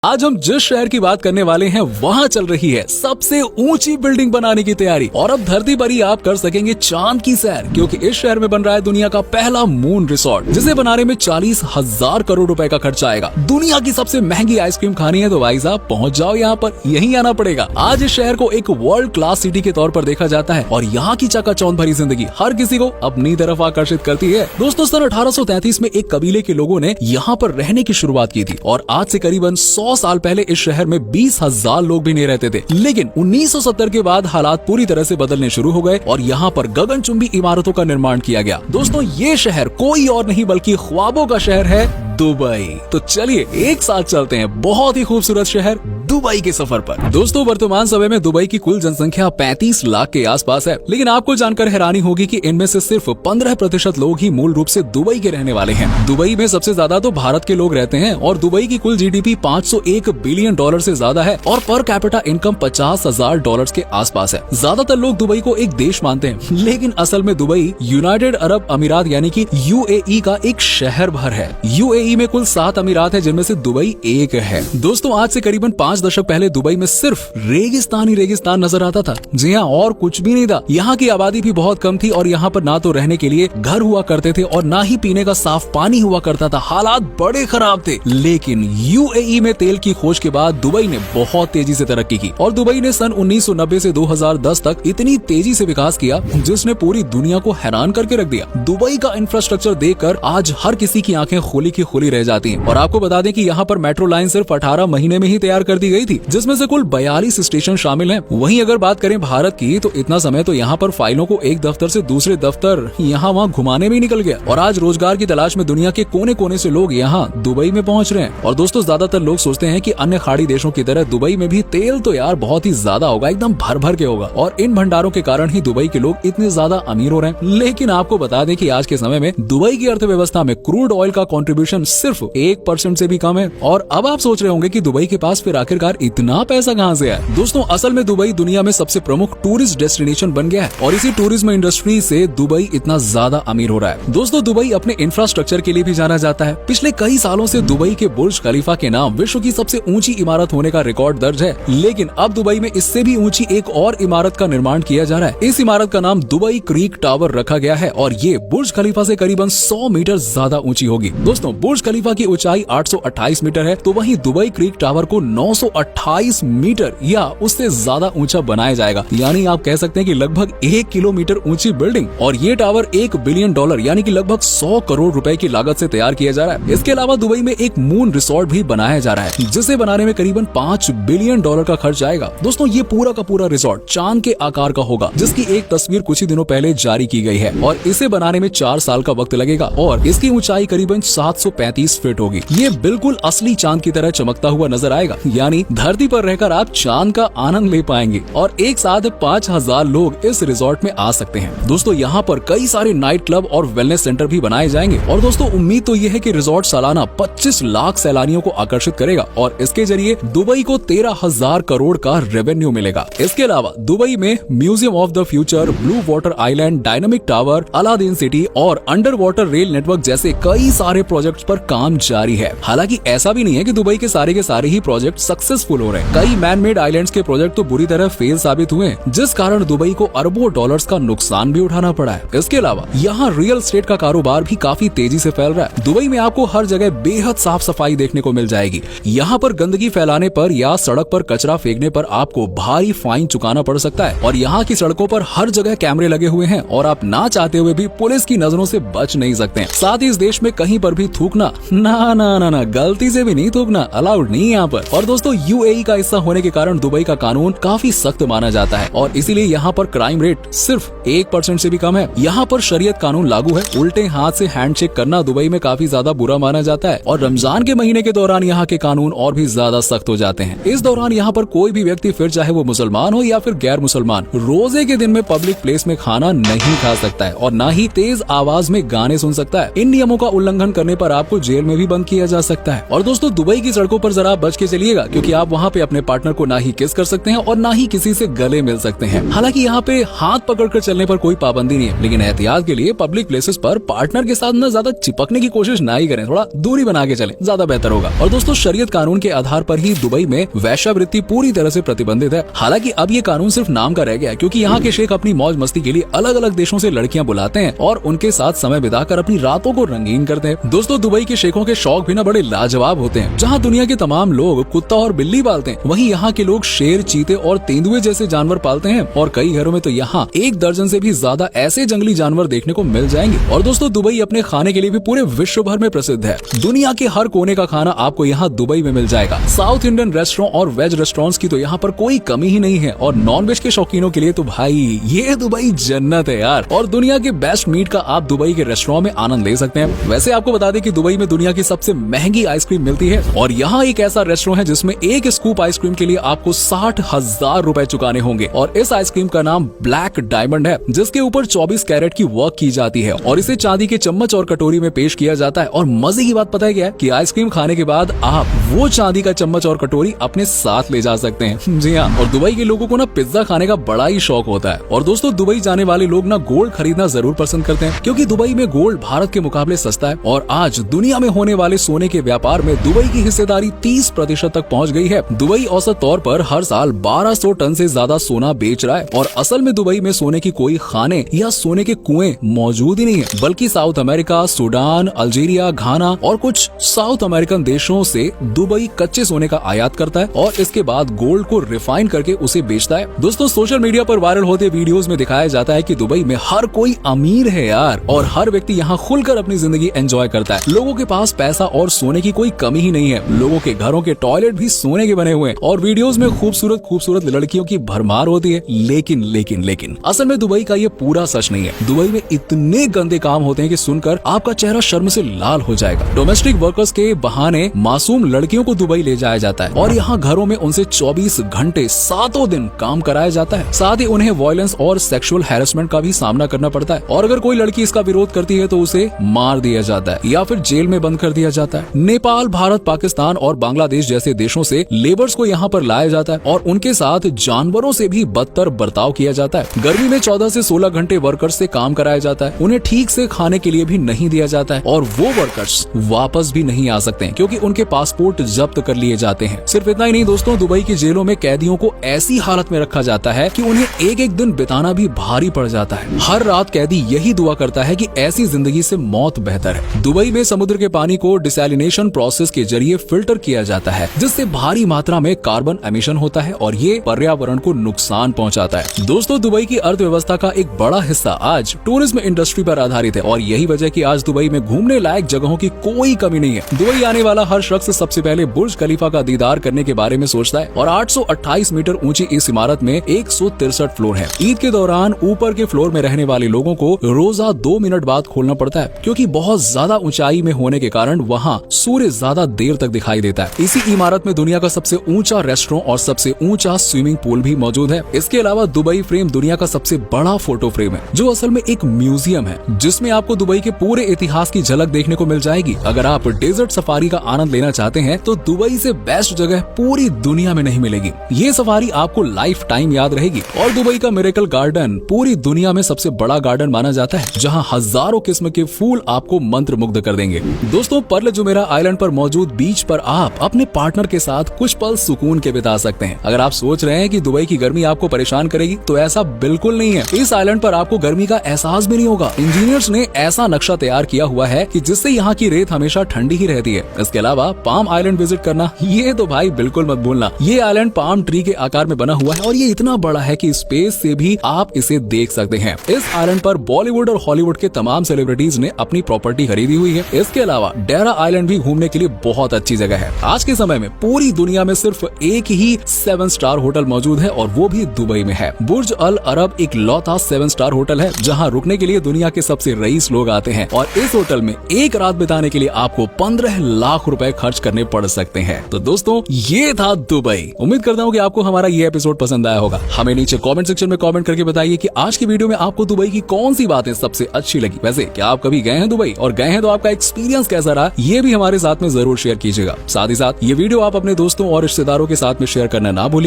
आज हम जिस शहर की बात करने वाले हैं वहाँ चल रही है सबसे ऊंची बिल्डिंग बनाने की तैयारी और अब धरती पर ही आप कर सकेंगे चांद की सैर, क्योंकि इस शहर में बन रहा है दुनिया का पहला मून रिसोर्ट, जिसे बनाने में 40,000 करोड़ रुपए का खर्चा आएगा। दुनिया की सबसे महंगी आइसक्रीम खानी है तो भाई साहब पहुँच जाओ यहाँ पर, यहीं आना पड़ेगा। आज इस शहर को एक वर्ल्ड क्लास सिटी के तौर पर देखा जाता है और यहाँ की चकाचौंध भरी जिंदगी हर किसी को अपनी तरफ आकर्षित करती है। दोस्तों, सन 1833 में एक कबीले के लोगों ने यहाँ पर रहने की शुरुआत की थी और आज से करीबन 100 साल पहले इस शहर में 20,000 लोग भी नहीं रहते थे। लेकिन 1970 के बाद हालात पूरी तरह से बदलने शुरू हो गए और यहाँ पर गगनचुंबी इमारतों का निर्माण किया गया। दोस्तों, ये शहर कोई और नहीं बल्कि ख्वाबों का शहर है, दुबई। तो चलिए एक साथ चलते हैं बहुत ही खूबसूरत शहर दुबई के सफर पर। दोस्तों, वर्तमान समय में दुबई की कुल जनसंख्या 35 लाख के आसपास है, लेकिन आपको जानकर हैरानी होगी कि इनमें से सिर्फ 15% लोग ही मूल रूप से दुबई के रहने वाले हैं। दुबई में सबसे ज्यादा तो भारत के लोग रहते हैं और दुबई की कुल जीडीपी $501 बिलियन से ज्यादा है और पर कैपिटा इनकम $50,000 के आसपास है। ज्यादातर लोग दुबई को एक देश मानते हैं, लेकिन असल में दुबई यूनाइटेड अरब अमीरात यानी कि UAE का एक शहर भर है। UAE में कुल 7 अमीरात है, जिनमें से दुबई एक है। दोस्तों, आज से करीबन 5 दशक पहले दुबई में सिर्फ रेगिस्तान ही रेगिस्तान नजर आता था। जी हाँ, और कुछ भी नहीं था। यहाँ की आबादी भी बहुत कम थी और यहाँ पर ना तो रहने के लिए घर हुआ करते थे और ना ही पीने का साफ पानी हुआ करता था। हालात बड़े खराब थे। लेकिन UAE में तेल की खोज के बाद दुबई ने बहुत तेजी से तरक्की की और दुबई ने सन 1990 से 2010 तक इतनी तेजी से विकास किया जिसने पूरी दुनिया को हैरान करके रख दिया। दुबई का इंफ्रास्ट्रक्चर देखकर आज हर किसी की आंखें खुली की खुली रह जाती हैं। और आपको बता दें कि यहाँ पर मेट्रो लाइन सिर्फ 18 महीने में ही तैयार कर दी गई थी, जिसमें से कुल 42 स्टेशन शामिल हैं। वहीं अगर बात करें भारत की तो इतना समय तो यहाँ पर फाइलों को एक दफ्तर से दूसरे दफ्तर यहाँ वहाँ घुमाने में ही निकल गया और आज रोजगार की तलाश में दुनिया के कोने कोने से लोग यहाँ दुबई में पहुँच रहे हैं। और दोस्तों, ज्यादातर लोग सोचते हैं कि अन्य खाड़ी देशों की तरह दुबई में भी तेल तो यार बहुत ही ज्यादा होगा, एकदम भर भर के होगा और इन भंडारों के कारण ही दुबई के लोग इतने ज्यादा अमीर हो रहे हैं। लेकिन आपको बता दें कि आज के समय में दुबई की अर्थव्यवस्था में क्रूड ऑयल का कंट्रीब्यूशन सिर्फ 1% से भी कम है। और अब आप सोच रहे होंगे कि दुबई के पास फिर आखिरकार इतना पैसा कहां से है। दोस्तों, असल में दुबई दुनिया में सबसे प्रमुख टूरिस्ट डेस्टिनेशन बन गया है और इसी टूरिज्म इंडस्ट्री से दुबई इतना ज्यादा अमीर हो रहा है। दोस्तों, दुबई अपने इंफ्रास्ट्रक्चर के लिए भी जाना जाता है। पिछले कई सालों से दुबई के बुर्ज खलीफा के नाम विश्व की सबसे ऊंची इमारत होने का रिकॉर्ड दर्ज है। लेकिन अब दुबई में इससे भी ऊंची एक और इमारत का निर्माण किया जा रहा है। इस इमारत का नाम दुबई क्रीक टावर रखा गया है और ये बुर्ज खलीफा से करीबन 100 मीटर ज्यादा ऊंची होगी। दोस्तों, बुर्ज खलीफा की ऊंचाई 828 मीटर है, तो वहीं दुबई क्रीक टावर को 928 मीटर या उससे ज्यादा ऊंचा बनाया जाएगा। यानी आप कह सकते हैं कि लगभग 1 किलोमीटर ऊंची बिल्डिंग। और ये टावर $1 बिलियन यानी कि लगभग 100 करोड़ रुपए की लागत से तैयार किया जा रहा है। इसके अलावा दुबई में एक मून रिसोर्ट भी बनाया जा रहा है, जिसे बनाने में करीबन $5 बिलियन का खर्च आएगा। दोस्तों, ये पूरा का पूरा रिसोर्ट चांद के आकार का होगा, जिसकी एक तस्वीर कुछ ही दिनों पहले जारी की गई है और इसे बनाने में 4 साल का वक्त लगेगा और इसकी ऊंचाई करीबन 735 फीट होगी। ये बिल्कुल असली चांद की तरह चमकता हुआ नजर आएगा, यानी धरती पर रहकर आप चांद का आनंद ले पाएंगे और एक साथ 5,000 लोग इस रिसोर्ट में आ सकते हैं। दोस्तों, यहाँ पर कई सारे नाइट क्लब और वेलनेस सेंटर भी बनाए जाएंगे और दोस्तों, उम्मीद तो ये है कि रिसोर्ट सालाना 25 लाख सैलानियों को आकर्षित करेगा और इसके जरिए दुबई को 13,000 करोड़ का रेवेन्यू मिलेगा। इसके अलावा दुबई में museum of the future, blue water island, dynamic tower, Aladdin city और अंडर वाटर रेल नेटवर्क जैसे कई सारे प्रोजेक्ट्स पर काम जारी है। हालांकि ऐसा भी नहीं है कि दुबई के सारे ही प्रोजेक्ट सक्सेसफुल हो रहे हैं। कई मैन मेड आइलैंड्स के प्रोजेक्ट तो बुरी तरह फेल साबित हुए हैं, जिस कारण दुबई को अरबों डॉलर्स का नुकसान भी उठाना पड़ा है। इसके अलावा यहाँ रियल एस्टेट का कारोबार भी काफी तेजी से फैल रहा है। दुबई में आपको हर जगह बेहद साफ सफाई देखने को मिल जाएगी। यहाँ पर गंदगी फैलाने पर या सड़क पर कचरा फेंकने पर आपको भारी फाइन चुकाना पड़ सकता है और यहाँ की सड़कों पर हर जगह कैमरे लगे हुए हैं और आप ना चाहते हुए भी पुलिस की नजरों से बच नहीं सकते। साथ ही इस देश में कहीं पर भी थूकना ना गलती से भी नहीं थूकना अलाउड नहीं है यहाँ पर। और दोस्तों, UAE का हिस्सा होने के कारण दुबई का कानून काफी सख्त माना जाता है और इसीलिए यहाँ पर क्राइम रेट सिर्फ 1% से भी कम है। यहाँ पर शरीयत कानून लागू है। उल्टे हाथ से हैंडशेक करना दुबई में काफी ज्यादा बुरा माना जाता है और रमजान के महीने के दौरान यहाँ के कानून और भी ज्यादा सख्त हो जाते हैं। इस दौरान यहाँ पर कोई भी व्यक्ति, फिर चाहे वो मुसलमान हो या फिर गैर मुसलमान, रोजे के दिन में पब्लिक प्लेस में खाना नहीं खा सकता है और न ही तेज आवाज में गाने सुन सकता है। इन नियमों का उल्लंघन करने पर आपको जेल में भी बंद किया जा सकता है। और दोस्तों, दुबई की सड़कों पर जरा बच के चलिएगा, क्योंकि क्योंकि आप वहाँ पे अपने पार्टनर को ना ही किस कर सकते हैं और ना ही किसी से गले मिल सकते हैं। हालांकि यहाँ पे हाथ पकड़कर चलने पर कोई पाबंदी नहीं है, लेकिन एहतियात के लिए पब्लिक प्लेसेस पर पार्टनर के साथ न ज्यादा चिपकने की कोशिश ना ही करें, थोड़ा दूरी बना के चलें, ज्यादा बेहतर होगा। और दोस्तों, शरीयत कानून के आधार पर ही दुबई में वेश्यावृत्ति पूरी तरह से प्रतिबंधित है। हालांकि अब ये कानून सिर्फ नाम का रह गया है, क्योंकि यहाँ के शेख अपनी मौज मस्ती के लिए अलग अलग देशों से लड़कियां बुलाते हैं और उनके साथ समय बिताकर अपनी रातों को रंगीन करते हैं। दोस्तों, दुबई के शेखों के शौक भी ना बड़े लाजवाब होते हैं। जहाँ दुनिया के तमाम लोग कुत्ता और बिल्ली पालते हैं, वहीं यहाँ के लोग शेर, चीते और तेंदुए जैसे जानवर पालते हैं। और कई घरों में तो यहाँ 1 दर्जन से भी ज्यादा ऐसे जंगली जानवर देखने को मिल जाएंगे। और दोस्तों, दुबई अपने खाने के लिए भी पूरे विश्व भर में प्रसिद्ध है। दुनिया के हर कोने का खाना आपको यहाँ दुबई में मिल जाएगा। साउथ इंडियन रेस्टोरेंट और वेज रेस्टोरेंट्स की तो यहाँ पर कोई कमी ही नहीं है। और नॉन वेज के शौकीनों के लिए तो भाई ये दुबई जन्नत है यार। और दुनिया के बेस्ट मीट का आप दुबई के रेस्टोरेंट में आनंद ले सकते हैं। वैसे आपको बता दें कि दुबई में दुनिया की सबसे महंगी आइसक्रीम मिलती है और यहाँ एक ऐसा रेस्टोरेंट है जिसमें एक स्कूप आइसक्रीम के लिए आपको 60,000 रुपए चुकाने होंगे। और इस आइसक्रीम का नाम ब्लैक डायमंड है, जिसके ऊपर 24 कैरेट की वर्क की जाती है और इसे चांदी के चम्मच और कटोरी में पेश किया जाता है। और मजे की बात पता है क्या है कि आइसक्रीम खाने के बाद आप वो चांदी का चम्मच और कटोरी अपने साथ ले जा सकते हैं। जी हाँ, और दुबई के लोगों को ना पिज्जा खाने का बड़ा ही शौक होता है। और दोस्तों, दुबई जाने वाले लोग ना गोल्ड खरीदना जरूर पसंद करते हैं, क्योंकि दुबई में गोल्ड भारत के मुकाबले सस्ता है। और आज दुनिया में होने वाले सोने के व्यापार में दुबई की हिस्सेदारी 30% तक पहुंच गई है। दुबई औसत तौर पर हर साल 1200 टन से ज्यादा सोना बेच रहा है। और असल में दुबई में सोने की कोई खाने या सोने के कुएं मौजूद ही नहीं है, बल्कि साउथ अमेरिका, सूडान, अल्जीरिया, घाना और कुछ साउथ अमेरिकन देशों से दुबई कच्चे सोने का आयात करता है और इसके बाद गोल्ड को रिफाइन करके उसे बेचता है। दोस्तों, सोशल मीडिया पर वायरल होते वीडियोस में दिखाया जाता है कि दुबई में हर कोई अमीर है यार, और हर व्यक्ति यहाँ खुलकर अपनी जिंदगी एंजॉय करता है। लोगों के पास पैसा और सोने की कोई कमी ही नहीं है। लोगों के घरों के टॉयलेट भी सोने के बने हुए हैं और वीडियोस में खूबसूरत खूबसूरत लड़कियों की भरमार होती है। लेकिन असल में दुबई का ये पूरा सच नहीं है। दुबई में इतने गंदे काम होते हैं कि सुनकर आपका चेहरा शर्म से लाल हो जाएगा। डोमेस्टिक वर्कर्स के बहाने मासूम लड़कियों को दुबई ले जाया जाता है और यहाँ घरों में उनसे 24 घंटे 7 दिन काम कराया जाता है। साथ ही उन्हें वायलेंस और सेक्सुअल हैरेसमेंट का भी सामना करना पड़ता है। और अगर कोई लड़की इसका विरोध करती है तो उसे मार दिया जाता है या फिर जेल में बंद कर दिया जाता है। नेपाल, भारत, पाकिस्तान और बांग्लादेश जैसे देशों से लेबर्स को यहाँ पर लाया जाता है और उनके साथ जानवरों से भी बदतर बर्ताव किया जाता है। गर्मी में 14 से 16 घंटे वर्कर्स से काम कराया जाता है। उन्हें ठीक से खाने के लिए भी नहीं दिया जाता है और वो वर्कर्स वापस भी नहीं आ सकते हैं, क्योंकि उनके पासपोर्ट जब्त कर लिए जाते हैं। सिर्फ इतना ही नहीं दोस्तों, दुबई की जेलों में कैदियों को ऐसी हालत में रखा जाता है कि उन्हें एक एक दिन बिताना भी भारी पड़ जाता है। हर रात कैदी यही दुआ करता है कि ऐसी जिंदगी से मौत बेहतर है। दुबई में समुद्र के पानी को डिसैलिनेशन प्रोसेस के जरिए फिल्टर किया जाता है, जिससे भारी मात्रा में कार्बन एमिशन होता है और ये पर्यावरण को नुकसान पहुंचाता है। दोस्तों, दुबई की अर्थव्यवस्था का एक बड़ा हिस्सा आज टूरिज्म इंडस्ट्री पर आधारित है और यही वजह कि आज दुबई में घूमने लायक जगहों की कोई कमी नहीं है। दुबई आने वाला हर शख्स सबसे पहले बुर्ज खलीफा का दीदार करने के बारे में सोचता है और 828 मीटर ऊंची इस इमारत में 163 फ्लोर है। ईद के दौरान ऊपर के फ्लोर में रहने वाले लोगों को रोजा 2 मिनट बाद खोलना पड़ता है, क्योंकि बहुत ज्यादा ऊंचाई में होने के कारण वहाँ सूर्य ज्यादा देर तक दिखाई देता है। इसी इमारत में दुनिया का सबसे ऊंचा रेस्टोरेंट और सबसे ऊंचा स्विमिंग पूल भी मौजूद है। इसके अलावा दुबई फ्रेम दुनिया का सबसे बड़ा फोटो फ्रेम है, जो असल में एक म्यूजियम है, जिसमें आपको दुबई के पूरे इतिहास की झलक देखने को मिल जाएगी। अगर आप डेजर्ट सफारी का आनंद लेना चाहते हैं तो दुबई से बेस्ट जगह पूरी दुनिया में नहीं मिलेगी। ये सफारी आपको लाइफ टाइम याद रहेगी। और दुबई का मिरेकल गार्डन पूरी दुनिया में सबसे बड़ा गार्डन माना जाता है, जहाँ हजारों किस्म के फूल आपको मंत्र मुग्ध कर देंगे। दोस्तों, पर्ल जुमेरा आइलैंड पर मौजूद बीच पर आप अपने पार्टनर के साथ कुछ पल सुकून के बिता सकते हैं। अगर आप सोच रहे हैं कि दुबई की गर्मी आपको परेशान करेगी, तो ऐसा बिल्कुल नहीं है। इस आइलैंड पर आपको गर्मी का एहसास भी नहीं होगा। इंजीनियर्स ने ऐसा नक्शा तैयार किया हुआ है कि जिससे यहाँ की रेत हमेशा ठंडी ही रहती है। इसके अलावा पाम आइलैंड विजिट करना, ये तो भाई बिल्कुल मत भूलना। ये आइलैंड पाम ट्री के आकार में बना हुआ है और ये इतना बड़ा है कि स्पेस से भी आप इसे देख सकते हैं। इस आइलैंड पर बॉलीवुड और हॉलीवुड के तमाम सेलिब्रिटीज ने अपनी प्रॉपर्टी खरीदी हुई है। इसके अलावा डेरा आइलैंड भी घूमने के लिए बहुत अच्छी जगह है। आज के समय में पूरी दुनिया में सिर्फ एक ही 7 स्टार होटल मौजूद है और वो भी दुबई में है। बुर्ज अल अरब एक लौता 7 स्टार होटल है, जहाँ रुकने के लिए दुनिया के सबसे रईस लोग आते हैं और इस होटल में एक रात बिताने के लिए आपको 15 लाख रुपए खर्च करने पड़ सकते हैं। तो दोस्तों, ये था दुबई। उम्मीद करता हूँ कि आपको हमारा ये एपिसोड पसंद आया होगा। हमें नीचे कमेंट सेक्शन में कमेंट करके बताइए कि आज की वीडियो में आपको दुबई की कौन सी बातें सबसे अच्छी लगी। वैसे क्या आप कभी गए हैं दुबई, और गए हैं तो आपका एक्सपीरियंस कैसा रहा, ये भी हमारे साथ में जरूर शेयर कीजिएगा। साथ ही साथ ये वीडियो आप अपने अपने दोस्तों और रिश्तेदारों के साथ में शेयर करना ना भूलिए।